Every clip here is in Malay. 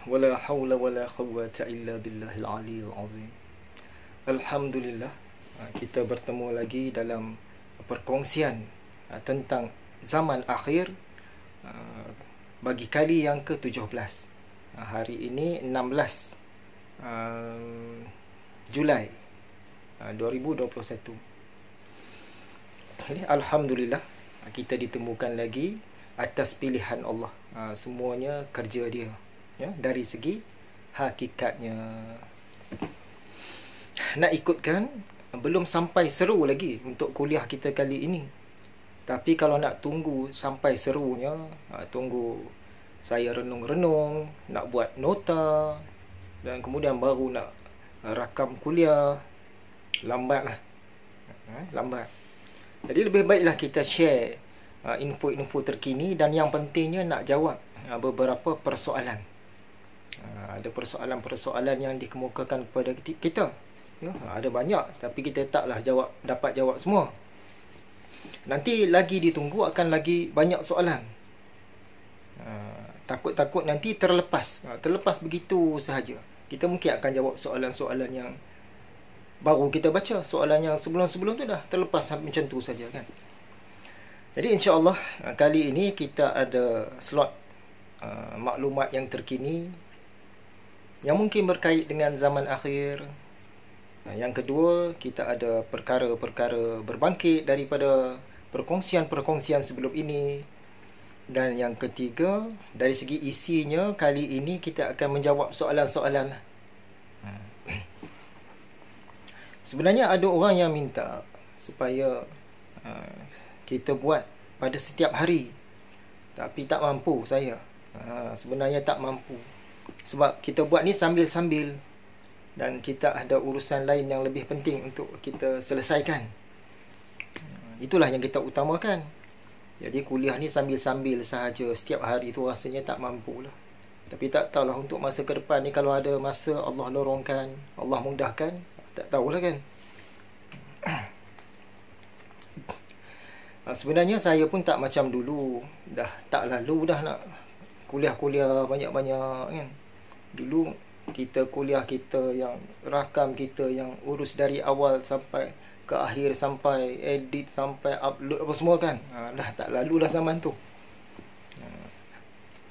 Wala hawla wala quwwata illa billahil aliyil azim. Alhamdulillah, kita bertemu lagi dalam perkongsian tentang zaman akhir bagi kali yang ke-17. Hari ini 16 Julai 2021. Jadi alhamdulillah kita ditemukan lagi atas pilihan Allah. Semuanya kerja dia, ya, dari segi hakikatnya. Nak ikutkan, belum sampai seru lagi untuk kuliah kita kali ini. Tapi kalau nak tunggu sampai serunya, tunggu saya renung-renung, nak buat nota, dan kemudian baru nak rakam kuliah, lambatlah. Lambat. Jadi lebih baiklah kita share info-info terkini, dan yang pentingnya nak jawab beberapa persoalan. Ada persoalan-persoalan yang dikemukakan kepada kita, ya, ada banyak, tapi kita taklah dapat jawab semua. Nanti lagi ditunggu akan lagi banyak soalan. Takut-takut nanti terlepas begitu sahaja. Kita mungkin akan jawab soalan-soalan yang baru kita baca, soalan yang sebelum-sebelum tu dah terlepas macam tu saja, kan. Jadi insya-Allah kali ini kita ada slot maklumat yang terkini yang mungkin berkait dengan zaman akhir. Yang kedua, kita ada perkara-perkara berbangkit daripada perkongsian-perkongsian sebelum ini. Dan yang ketiga, dari segi isinya, kali ini kita akan menjawab soalan-soalan. Sebenarnya ada orang yang minta supaya kita buat pada setiap hari, tapi tak mampu saya. Sebenarnya tak mampu, sebab kita buat ni sambil-sambil, dan kita ada urusan lain yang lebih penting untuk kita selesaikan. Itulah yang kita utamakan. Jadi kuliah ni sambil-sambil sahaja setiap hari tu rasanya tak mampulah. Tapi tak tahulah untuk masa ke depan ni, kalau ada masa Allah lorongkan, Allah mudahkan, tak tahulah, kan. Sebenarnya saya pun tak macam dulu. Dah tak lalu dah nak kuliah-kuliah banyak-banyak, kan. Dulu kita kuliah, kita yang rakam, kita yang urus dari awal sampai ke akhir, sampai edit, sampai upload apa semua, kan. Dah tak lalu dah zaman tu.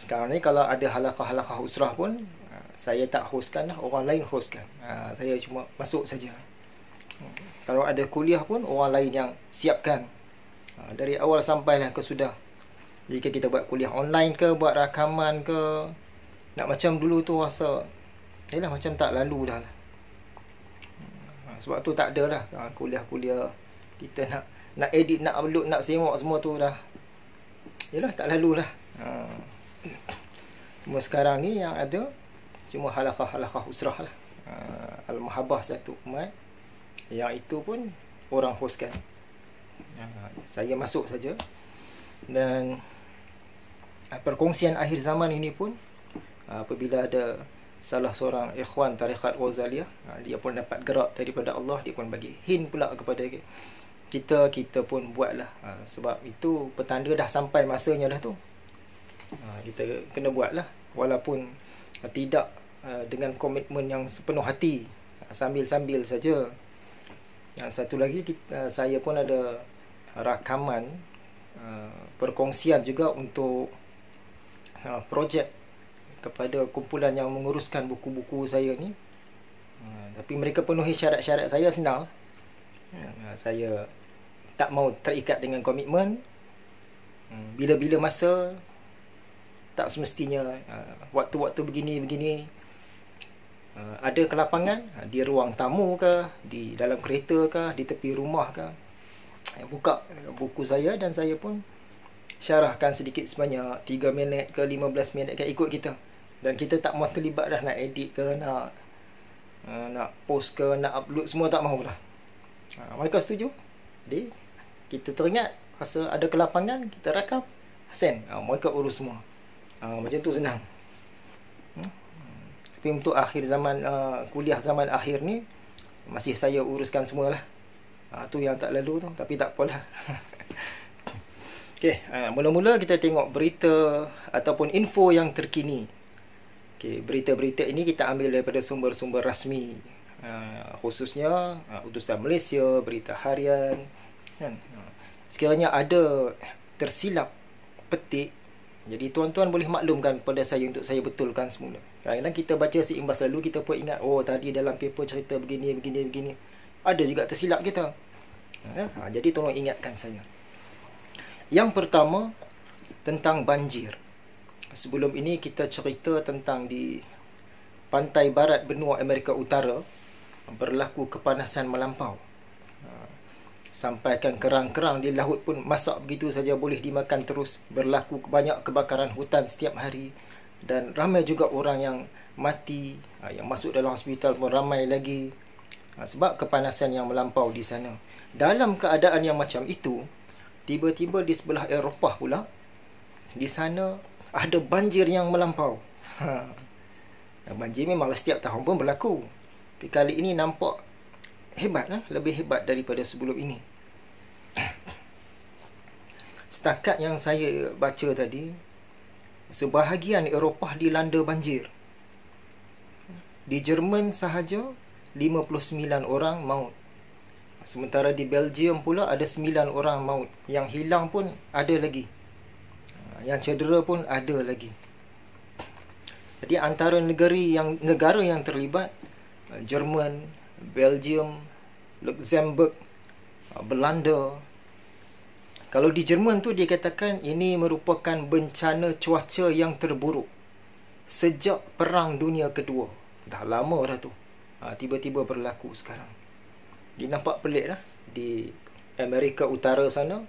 Sekarang ni kalau ada halaqah-halaqah usrah pun saya tak hostkan dah, orang lain hostkan. Saya cuma masuk saja. Kalau ada kuliah pun orang lain yang siapkan dari awal sampailah ke sudah. Jika kita buat kuliah online ke, buat rakaman ke, nak macam dulu tu rasa macam tak lalu dah lah. Sebab tu tak ada lah kuliah-kuliah kita nak edit, nak upload, nak semak semua tu dah, tak lalu lah. Cuma sekarang ni yang ada cuma halaqah usrah lah, Al-Mahabbah satu umat, yang itu pun orang hostkan. Saya masuk saja. Dan perkongsian akhir zaman ini pun, apabila ada salah seorang ikhwan tarikat Ghazaliyah, dia pun dapat gerak daripada Allah, dia pun bagi hint pula kepada kita pun buatlah. Sebab itu petanda dah sampai masanya dah tu. Kita kena buatlah, walaupun tidak dengan komitmen yang sepenuh hati, sambil-sambil saja. Satu lagi, saya pun ada rakaman perkongsian juga untuk projek kepada kumpulan yang menguruskan buku-buku saya ni. Tapi mereka penuhi syarat-syarat saya, senang. Saya tak mau terikat dengan komitmen. Bila-bila masa, tak semestinya waktu-waktu begini-begini. Ada kelapangan di ruang tamu ke, di dalam kereta ke, di tepi rumah ke, buka buku saya, dan saya pun syarahkan sedikit sebanyak 3 minit ke 15 minit ke, ikut kita. Dan kita tak mahu terlibat dah nak edit ke, nak post ke, nak upload, semua tak mahu dah. Mereka setuju. Jadi kita teringat, rasa ada kelapangan, kita rakam, send, mereka urus semua. Macam tu senang. Tapi untuk akhir zaman, kuliah zaman akhir ni, masih saya uruskan semualah. Tu yang tak lalu tu, tapi tak apalah. Okey, mula-mula kita tengok berita ataupun info yang terkini. Okey, berita-berita ini kita ambil daripada sumber-sumber rasmi, khususnya Utusan Malaysia, Berita Harian, kan. Sekiranya ada tersilap petik, jadi tuan-tuan boleh maklumkan pada saya untuk saya betulkan semula. Kadang-kadang kita baca seimbas lalu, kita pun ingat, oh tadi dalam paper cerita begini. Ada juga tersilap kita. Jadi tolong ingatkan saya. Yang pertama, tentang banjir. Sebelum ini kita cerita tentang di pantai barat benua Amerika Utara berlaku kepanasan melampau. Sampaikan kerang-kerang di laut pun masak begitu saja boleh dimakan terus. Berlaku banyak kebakaran hutan setiap hari. Dan ramai juga orang yang mati, yang masuk dalam hospital pun ramai lagi. Sebab kepanasan yang melampau di sana. Dalam keadaan yang macam itu, tiba-tiba di sebelah Eropah pula, di sana ada banjir yang melampau. Banjir memanglah setiap tahun pun berlaku. Tapi kali ini nampak hebat, lebih hebat daripada sebelum ini. Setakat yang saya baca tadi, sebahagian Eropah dilanda banjir. Di Jerman sahaja 59 orang maut. Sementara di Belgium pula ada 9 orang maut. Yang hilang pun ada lagi. Yang cedera pun ada lagi. Jadi antara negara yang terlibat, Jerman, Belgium, Luxembourg, Belanda. Kalau di Jerman tu dia katakan ini merupakan bencana cuaca yang terburuk sejak Perang Dunia Kedua. Dah lama dah tu. Tiba-tiba berlaku sekarang. Dia nampak pelik lah. Di Amerika Utara sana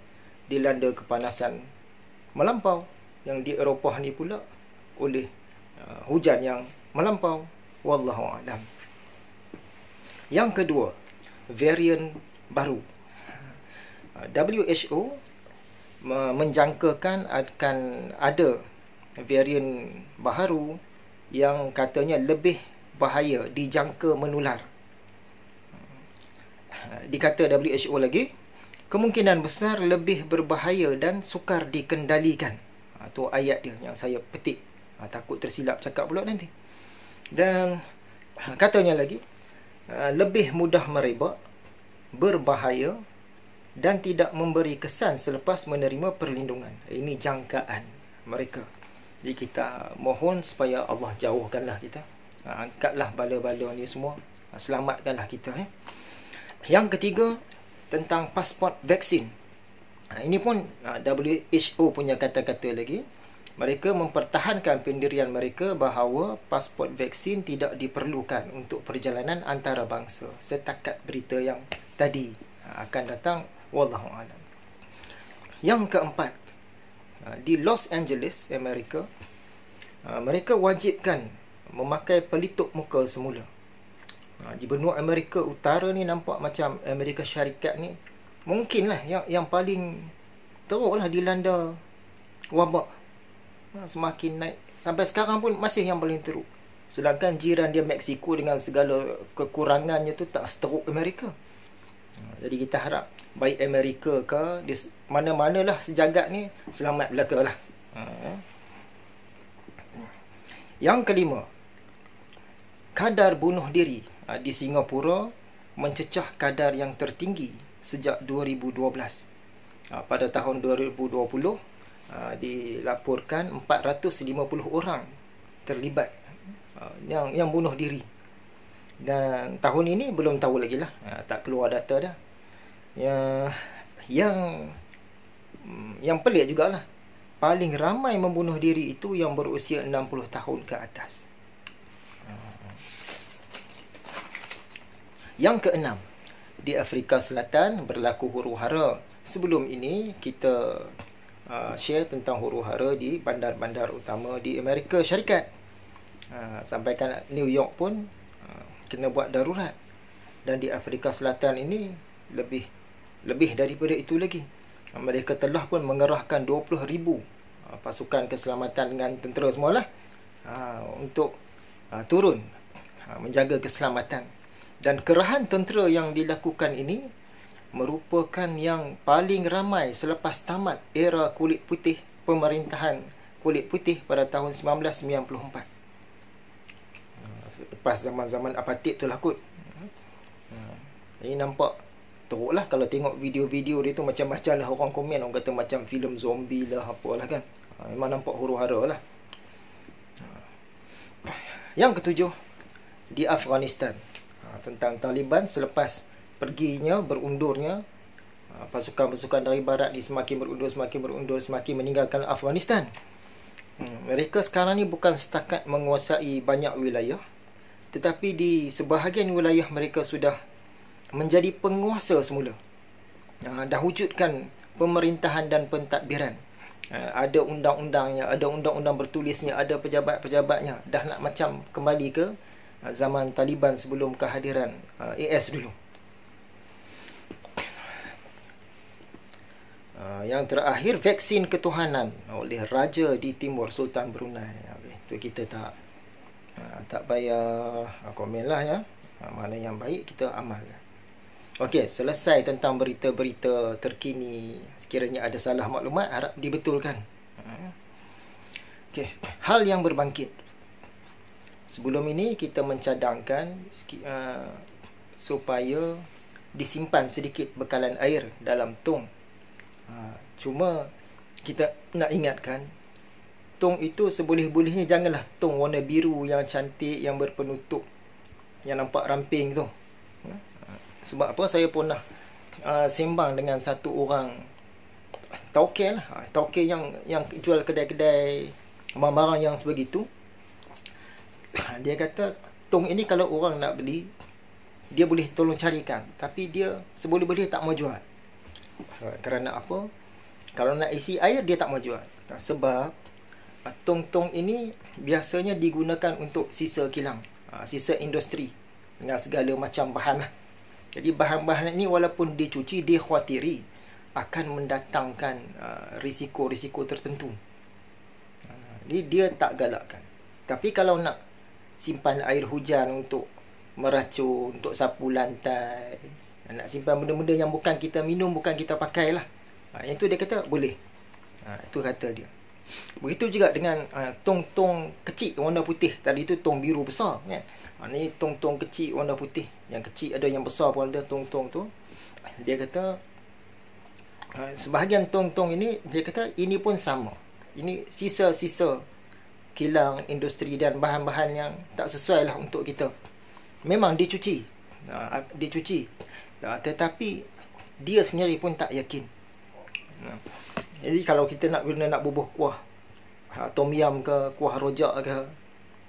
dilanda kepanasan melampau. Yang di Eropah ni pula oleh hujan yang melampau. Wallahu a'lam. Yang kedua, varian baru. WHO menjangkakan akan ada varian baharu yang katanya lebih bahaya, dijangka menular. Dikata WHO lagi, kemungkinan besar lebih berbahaya dan sukar dikendalikan. Tu ayat dia yang saya petik. Takut tersilap cakap pula nanti. Dan katanya lagi, lebih mudah merebak, berbahaya dan tidak memberi kesan selepas menerima perlindungan. Ini jangkaan mereka. Jadi kita mohon supaya Allah jauhkanlah kita. Angkatlah bala-bala ni semua. Selamatkanlah kita. Yang ketiga, tentang pasport vaksin. Ini pun WHO punya kata-kata lagi. Mereka mempertahankan pendirian mereka bahawa pasport vaksin tidak diperlukan untuk perjalanan antarabangsa. Setakat berita yang tadi akan datang, wallahu a'lam. Yang keempat, di Los Angeles, Amerika, mereka wajibkan memakai pelitup muka semula. Di benua Amerika Utara ni nampak macam Amerika Syarikat ni mungkinlah yang paling teruklah dilanda wabak. Semakin naik. Sampai sekarang pun masih yang paling teruk. Sedangkan jiran dia Mexico dengan segala kekurangannya tu tak seteruk Amerika. Jadi kita harap baik Amerika ke di mana-manalah sejagat ni selamat belaka lah. Yang kelima, kadar bunuh diri di Singapura mencecah kadar yang tertinggi sejak 2012. Pada tahun 2020 dilaporkan 450 orang terlibat yang bunuh diri. Dan tahun ini belum tahu lagi lah, tak keluar data dah. Yang pelik jugalah, paling ramai membunuh diri itu yang berusia 60 tahun ke atas. Yang keenam, di Afrika Selatan berlaku huru-hara. Sebelum ini kita share tentang huru-hara di bandar-bandar utama di Amerika Syarikat. Sampaikan New York pun kena buat darurat. Dan di Afrika Selatan ini lebih daripada itu lagi. Mereka telah pun mengerahkan 20,000 pasukan keselamatan dengan tentera semualah untuk turun menjaga keselamatan. Dan kerahan tentera yang dilakukan ini merupakan yang paling ramai selepas tamat era kulit putih, pemerintahan kulit putih pada tahun 1994. Lepas zaman-zaman apartheid tu lah kot. Ini nampak teruk lah kalau tengok video-video dia tu, macam-macam lah orang komen. Orang kata macam filem zombie lah, apalah kan. Memang nampak huru-hara lah. Yang ketujuh, di Afghanistan. Tentang Taliban selepas perginya, berundurnya pasukan-pasukan dari barat ni semakin berundur, semakin meninggalkan Afghanistan. Mereka sekarang ni bukan setakat menguasai banyak wilayah, tetapi di sebahagian wilayah mereka sudah menjadi penguasa semula. Dah wujudkan pemerintahan dan pentadbiran. Ada undang-undangnya, ada undang-undang bertulisnya, ada pejabat-pejabatnya. Dah nak macam kembali ke zaman Taliban sebelum kehadiran AS dulu. Yang terakhir, vaksin ketuhanan oleh Raja di Timur, Sultan Brunei. Itu kita tak payah komen lah ya. Mana yang baik kita amal. Okey, selesai tentang berita-berita terkini. Sekiranya ada salah maklumat, harap dibetulkan. Okey, hal yang berbangkit. Sebelum ini kita mencadangkan supaya disimpan sedikit bekalan air dalam tong. Cuma kita nak ingatkan, tong itu seboleh-bolehnya janganlah tong warna biru yang cantik, yang berpenutup, yang nampak ramping tu. Sebab apa, saya pernah sembang dengan satu orang tauke lah, tauke yang jual kedai-kedai barang-barang yang sebegitu. Dia kata tong ini kalau orang nak beli, dia boleh tolong carikan, tapi dia seboleh-boleh tak mau jual. Kerana apa? Kalau nak isi air, dia tak mau jual. Sebab tong-tong ini biasanya digunakan untuk sisa kilang, sisa industri, dengan segala macam bahan lah. Jadi bahan-bahan ini walaupun dicuci, dikhawatiri akan mendatangkan risiko-risiko tertentu. Jadi dia tak galakkan. Tapi kalau nak simpan air hujan untuk meracun, untuk sapu lantai, nak simpan benda-benda yang bukan kita minum, bukan kita pakai lah, yang tu dia kata boleh. Itu kata dia. Begitu juga dengan tong-tong kecil warna putih. Tadi tu tong biru besar kan. Ni tong-tong kecil warna putih. Yang kecil ada, yang besar pun ada tong-tong tu. Dia kata sebahagian tong-tong ini, dia kata ini pun sama. Ini sisa-sisa kilang, industri dan bahan-bahan yang tak sesuai lah untuk kita. Memang dicuci. Tetapi dia sendiri pun tak yakin. Jadi kalau kita nak bubuh kuah tom yum ke, kuah rojak ke,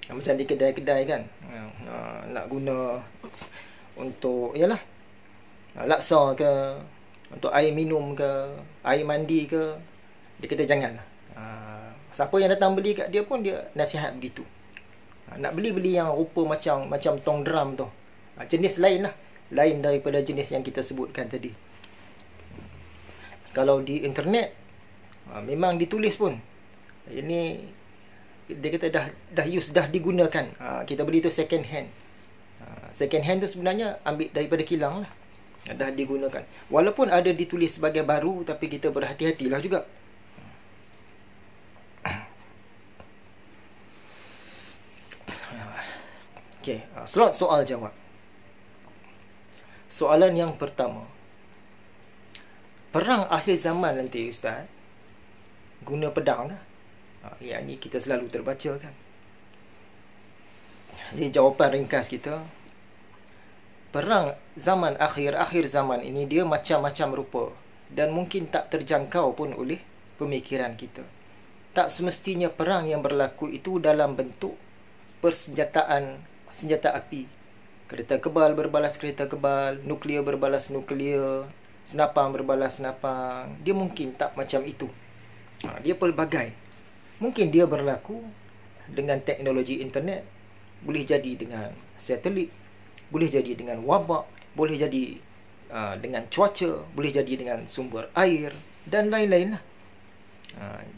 macam di kedai-kedai kan, nak guna untuk laksa ke, untuk air minum ke, air mandi ke, dia kata janganlah. Siapa yang datang beli kat dia pun dia nasihat begitu. Nak beli yang rupa macam tong drum tu, jenis lain lah, lain daripada jenis yang kita sebutkan tadi. Kalau di internet memang ditulis pun ini, dia kata dah digunakan. Kita beli tu second hand. Second hand tu sebenarnya ambil daripada kilang lah, dah digunakan. Walaupun ada ditulis sebagai baru, tapi kita berhati-hatilah juga. Okey, slot soal jawab. Soalan yang pertama, perang akhir zaman nanti Ustaz guna pedang lah? Yang ni kita selalu terbaca kan. Jadi jawapan ringkas kita, perang zaman akhir zaman ini dia macam-macam rupa dan mungkin tak terjangkau pun oleh pemikiran kita. Tak semestinya perang yang berlaku itu dalam bentuk persenjataan senjata api, kereta kebal berbalas kereta kebal, nuklear berbalas nuklear, senapang berbalas senapang. Dia mungkin tak macam itu. Dia pelbagai. Mungkin dia berlaku dengan teknologi internet, boleh jadi dengan satelit, boleh jadi dengan wabak, boleh jadi dengan cuaca, boleh jadi dengan sumber air dan lain-lain lah.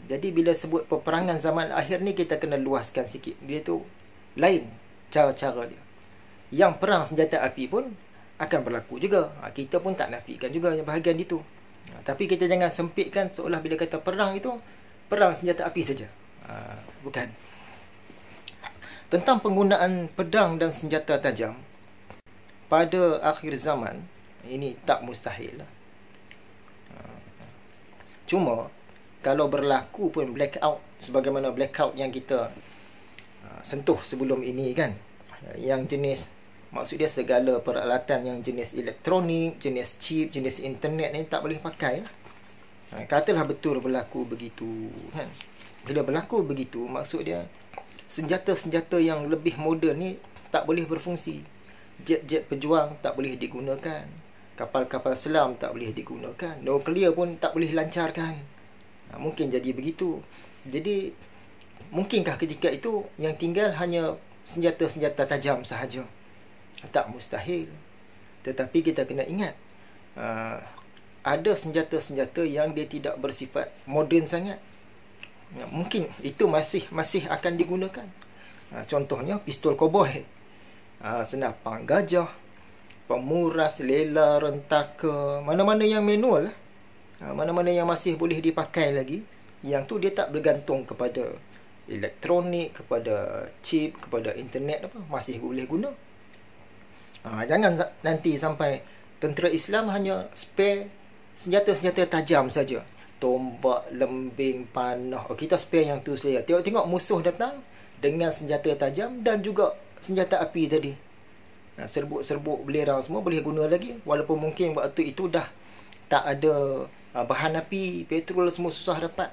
Jadi bila sebut peperangan zaman akhir ni, kita kena luaskan sikit. Dia tu lain cara-cara dia. Yang perang senjata api pun akan berlaku juga. Kita pun tak nafikan juga yang bahagian itu. Tapi kita jangan sempitkan seolah bila kata perang itu perang senjata api saja. Bukan. Tentang penggunaan pedang dan senjata tajam pada akhir zaman, ini tak mustahil. Cuma kalau berlaku pun blackout sebagaimana blackout yang kita sentuh sebelum ini kan, yang jenis, maksud dia segala peralatan yang jenis elektronik, jenis chip, jenis internet ni tak boleh pakai lah. Katalah betul berlaku begitu kan. Bila berlaku begitu, maksud dia senjata-senjata yang lebih moden ni tak boleh berfungsi. Jet-jet pejuang tak boleh digunakan. Kapal-kapal selam tak boleh digunakan. Nuklear pun tak boleh lancarkan. Mungkin jadi begitu. Jadi, mungkinkah ketika itu yang tinggal hanya senjata-senjata tajam sahaja? Tak mustahil. Tetapi kita kena ingat, ada senjata-senjata yang dia tidak bersifat moden sangat. Mungkin itu masih akan digunakan. Contohnya pistol koboi, senapang gajah, pemuras, lela, rentaka, mana-mana yang manual lah. Mana-mana yang masih boleh dipakai lagi, yang tu dia tak bergantung kepada elektronik, kepada chip, kepada internet apa, masih boleh guna. Jangan nanti sampai tentera Islam hanya spare senjata-senjata tajam saja. Tombak, lembing, panah. Kita spare yang tu saja. Tengok-tengok musuh datang dengan senjata tajam dan juga senjata api tadi. Serbuk-serbuk belerang semua boleh guna lagi. Walaupun mungkin waktu itu dah tak ada bahan api, petrol semua susah dapat.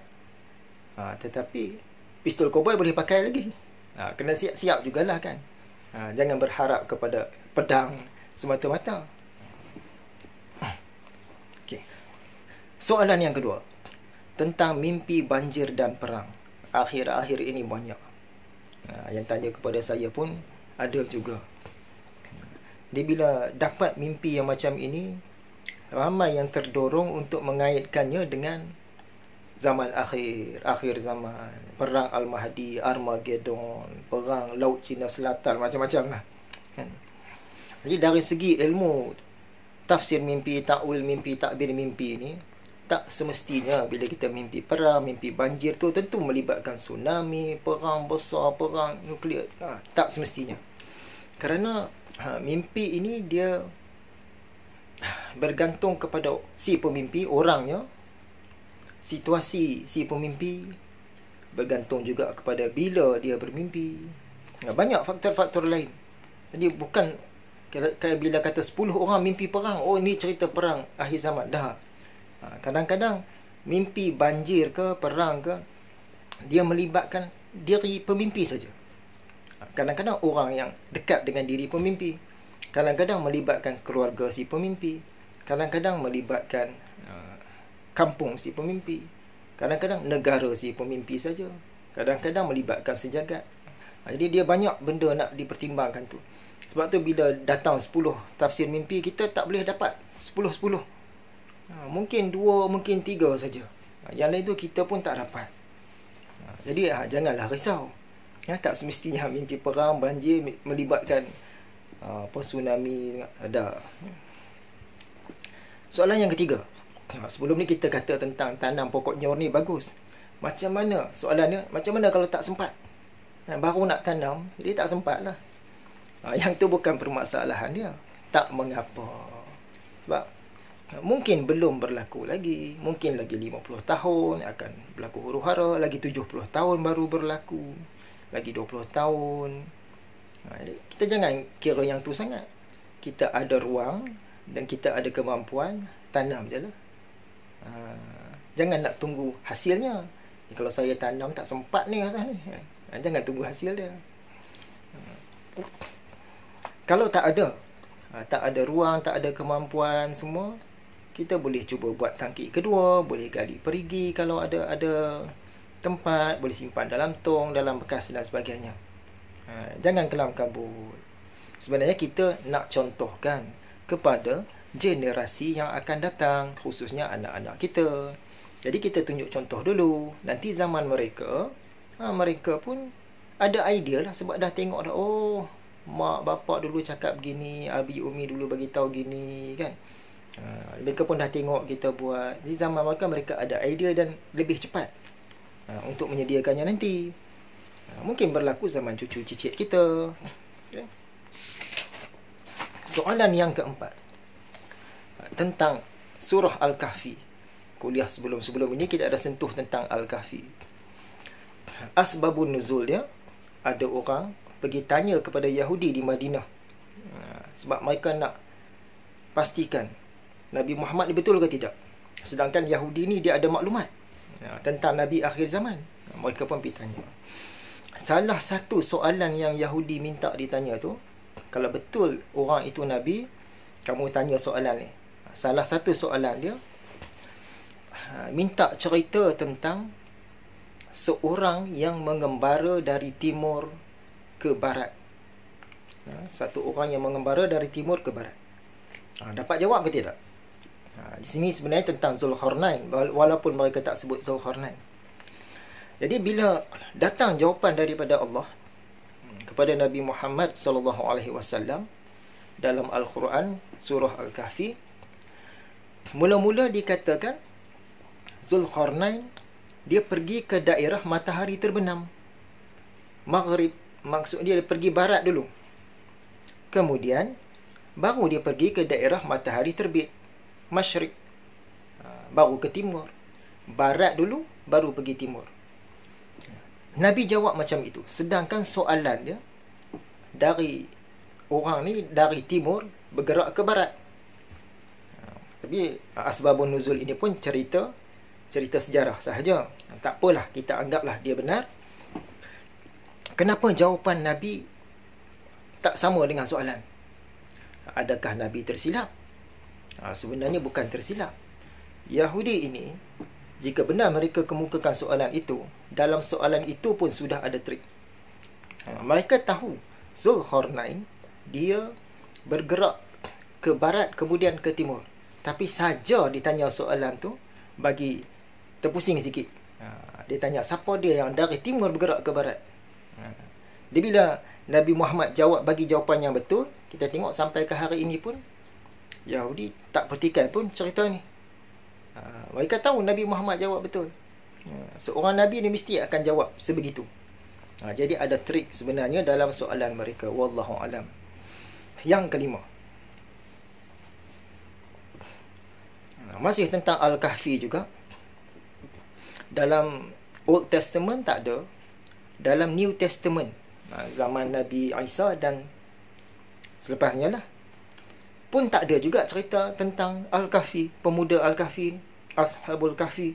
Tetapi pistol koboi boleh pakai lagi. Kena siap-siap jugalah kan. Jangan berharap kepada pedang semata-mata. Okay. Soalan yang kedua, tentang mimpi banjir dan perang. Akhir-akhir ini banyak. Yang tanya kepada saya pun ada juga. Dia bila dapat mimpi yang macam ini, ramai yang terdorong untuk mengaitkannya dengan zaman akhir zaman, perang Al-Mahdi, Armageddon, perang Laut Cina Selatan, macam-macam lah. Jadi dari segi ilmu tafsir mimpi, takwil mimpi, takbir mimpi ni, tak semestinya bila kita mimpi perang, mimpi banjir tu tentu melibatkan tsunami, perang besar, perang nuklear. Tak semestinya. Kerana mimpi ini dia bergantung kepada si pemimpi, orangnya, situasi si pemimpi, bergantung juga kepada bila dia bermimpi. Banyak faktor-faktor lain. Jadi bukan kayak bila kata 10 orang mimpi perang, oh ni cerita perang akhir zaman. Dah. Kadang-kadang mimpi banjir ke perang ke, dia melibatkan diri pemimpi saja. Kadang-kadang orang yang dekat dengan diri pemimpi, kadang-kadang melibatkan keluarga si pemimpi, kadang-kadang melibatkan kampung si pemimpi, kadang-kadang negara si pemimpi saja, kadang-kadang melibatkan sejagat. Jadi dia banyak benda nak dipertimbangkan tu. Sebab tu bila datang 10 tafsir mimpi, kita tak boleh dapat 10-10. Mungkin 2, mungkin 3 saja. Yang lain tu kita pun tak dapat. Jadi janganlah risau. Tak semestinya mimpi perang, banjir melibatkan tsunami. Ada. Soalan yang ketiga. Sebelum ni kita kata tentang tanam pokok nyor ni bagus. Macam mana? Soalannya, macam mana kalau tak sempat? Baru nak tanam, jadi tak sempat lah. Yang tu bukan permasalahan dia. Tak mengapa. Sebab mungkin belum berlaku lagi. Mungkin lagi 50 tahun akan berlaku huru-hara. Lagi 70 tahun baru berlaku. Lagi 20 tahun. Kita jangan kira yang tu sangat. Kita ada ruang dan kita ada kemampuan, tanam je lah. Jangan nak tunggu hasilnya. Kalau saya tanam tak sempat ni rasanya. Jangan tunggu hasil dia. Kalau tak ada ruang, tak ada kemampuan semua, kita boleh cuba buat tangkik kedua, boleh gali perigi kalau ada tempat, boleh simpan dalam tong, dalam bekas dan sebagainya. Jangan kelam kabut. Sebenarnya kita nak contohkan kepada generasi yang akan datang, khususnya anak-anak kita. Jadi kita tunjuk contoh dulu. Nanti zaman mereka, mereka pun ada idea lah, sebab dah tengok dah, oh, mak bapak dulu cakap begini, abi umi dulu bagi tahu gini kan. Mereka pun dah tengok kita buat. Di zaman mereka ada idea dan lebih cepat untuk menyediakannya nanti. Mungkin berlaku zaman cucu cicit kita. Okay. Soalan yang keempat, tentang surah Al-Kahfi. Kuliah sebelum-sebelum ini kita ada sentuh tentang Al-Kahfi. Asbabun nuzul dia, ada orang pergi tanya kepada Yahudi di Madinah. Sebab mereka nak pastikan Nabi Muhammad ni betul ke tidak. Sedangkan Yahudi ni dia ada maklumat tentang Nabi akhir zaman. Mereka pun pergi tanya. Salah satu soalan yang Yahudi minta ditanya tu, kalau betul orang itu Nabi, kamu tanya soalan ni. Salah satu soalan dia, minta cerita tentang seorang yang mengembara dari timur ke barat. Satu orang yang mengembara dari timur ke barat. Dapat jawab ke tidak? Di sini sebenarnya tentang Zulkarnain, walaupun mereka tak sebut Zulkarnain. Jadi bila datang jawapan daripada Allah kepada Nabi Muhammad SAW dalam Al-Quran surah Al-Kahfi, mula-mula dikatakan Zulkarnain dia pergi ke daerah matahari terbenam, Maghrib, maksud dia pergi barat dulu. Kemudian baru dia pergi ke daerah matahari terbit, Masyriq, baru ke timur. Barat dulu, baru pergi timur. Nabi jawab macam itu. Sedangkan soalan dia, dari orang ni dari timur bergerak ke barat. Tapi asbabun nuzul ini pun cerita sejarah sahaja. Tak apalah, kita anggaplah dia benar. Kenapa jawapan Nabi tak sama dengan soalan? Adakah Nabi tersilap? Sebenarnya bukan tersilap. Yahudi ini, jika benar mereka kemukakan soalan itu, dalam soalan itu pun sudah ada trik. Mereka tahu Zulkarnain dia bergerak ke barat kemudian ke timur. Tapi saja ditanya soalan tu, bagi terpusing sikit. Dia tanya, siapa dia yang dari timur bergerak ke barat? Dia bila Nabi Muhammad bagi jawapan yang betul, kita tengok sampai ke hari ini pun Yahudi tak pertikai pun cerita ni. Mereka tahu Nabi Muhammad jawab betul. Seorang Nabi ni mesti akan jawab sebegitu. Jadi ada trik sebenarnya dalam soalan mereka. Wallahu alam. Yang kelima, masih tentang Al-Kahfi juga. Dalam Old Testament tak ada. Dalam New Testament, zaman Nabi Isa dan selepasnya lah, pun tak ada juga cerita tentang Al-Kahfi, pemuda Al-Kahfi, Ashabul Kahfi.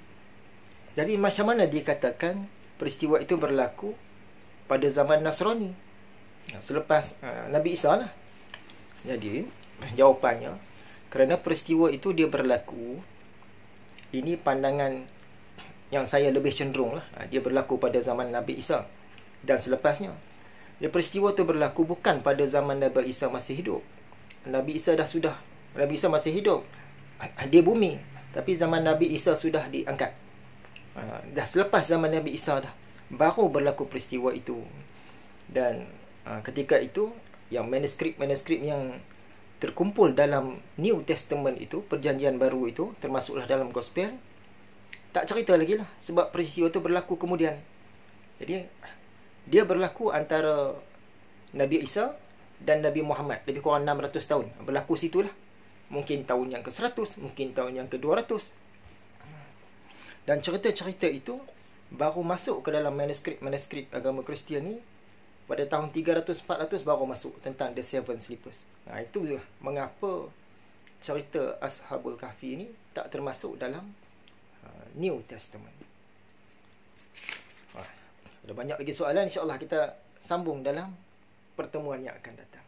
Jadi macam mana dikatakan peristiwa itu berlaku pada zaman Nasrani, selepas Nabi Isa lah? Jadi jawapannya, kerana peristiwa itu dia berlaku, ini pandangan yang saya lebih cenderung lah, dia berlaku pada zaman Nabi Isa dan selepasnya. Dia peristiwa itu berlaku bukan pada zaman Nabi Isa masih hidup. Nabi Isa masih hidup, dia bumi, tapi zaman Nabi Isa sudah diangkat. Dah selepas zaman Nabi Isa dah baru berlaku peristiwa itu. Dan ketika itu yang manuskrip yang terkumpul dalam New Testament itu, perjanjian baru itu, termasuklah dalam Gospel, tak cerita lagi lah, sebab peristiwa itu berlaku kemudian. Jadi dia berlaku antara Nabi Isa dan Nabi Muhammad, lebih kurang 600 tahun berlaku situlah. Mungkin tahun yang ke-100, mungkin tahun yang ke-200. Dan cerita-cerita itu baru masuk ke dalam manuskrip agama Kristian ni pada tahun 300-400 baru masuk tentang The Seven Sleepers. Itu je mengapa cerita Ashabul Kahfi ini tak termasuk dalam New Testament. Ada banyak lagi soalan, insya-Allah kita sambung dalam pertemuan yang akan datang.